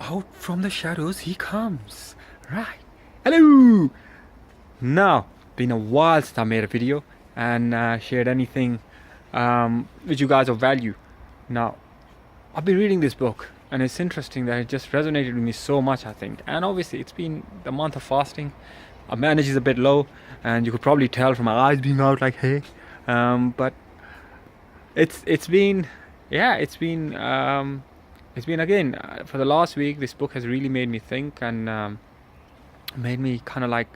Out from the shadows he comes. Right. Hello! Now, been a while since I made a video and shared anything which you guys of value. Now, I've been reading this book and it's interesting that it just resonated with me so much, I think. And obviously, it's been the month of fasting. Our energy is a bit low, and you could probably tell from my eyes being out like, hey. But it's been, yeah, it's been again for the last week. This book has really made me think and made me kind of like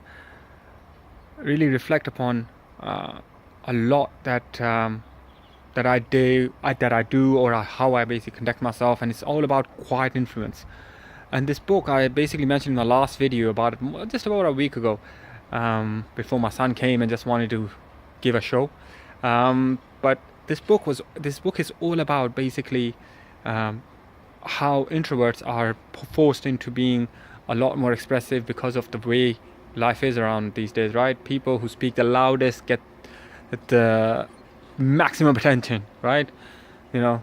really reflect upon a lot that I do, or how I basically conduct myself, and it's all about quiet influence. And this book I basically mentioned in the last video about it just about a week ago, before my son came and just wanted to give a show. But this book is all about basically how introverts are forced into being a lot more expressive because of the way life is around these days, right? People who speak the loudest get the maximum attention, right? You know,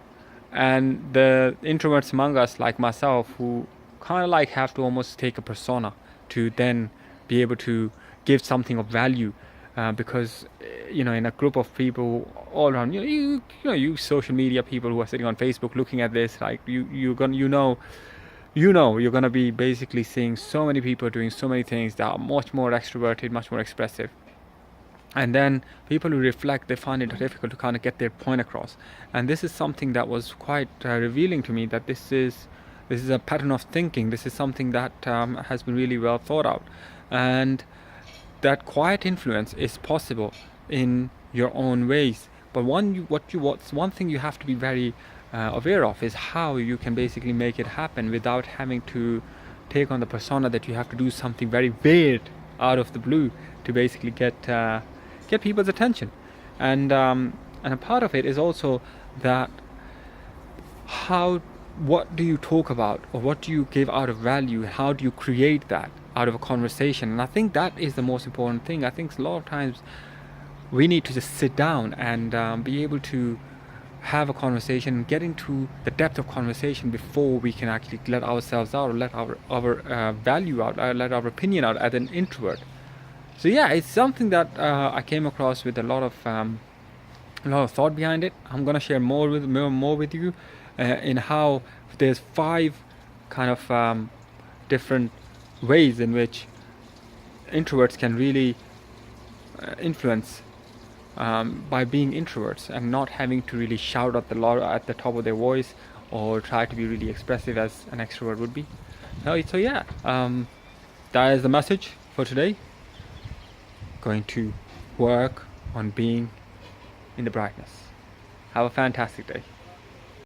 and the introverts among us, like myself, who kind of like have to almost take a persona to then be able to give something of value, because in a group of people all around, you social media people who are sitting on Facebook looking at this, like you're gonna be basically seeing so many people doing so many things that are much more extroverted, much more expressive. And then people who reflect, they find it difficult to kind of get their point across. And this is something that was quite revealing to me, that this is a pattern of thinking. This is something that has been really well thought out, and that quiet influence is possible in your own ways. But one thing you have to be very aware of is how you can basically make it happen without having to take on the persona that you have to do something very weird out of the blue to basically get people's attention. And a part of it is also that what do you talk about, or what do you give out of value? How do you create that out of a conversation? And I think that is the most important thing. I think a lot of times we need to just sit down and be able to have a conversation, get into the depth of conversation before we can actually let ourselves out, or let our value out, let our opinion out as an introvert. So yeah, it's something that I came across with a lot of thought behind it. I'm gonna share more with you in how there's 5 kind of different ways in which introverts can really influence by being introverts and not having to really shout at the top of their voice or try to be really expressive as an extrovert would be. So yeah, that is the message for today. Going to work on being in the brightness. Have a fantastic day.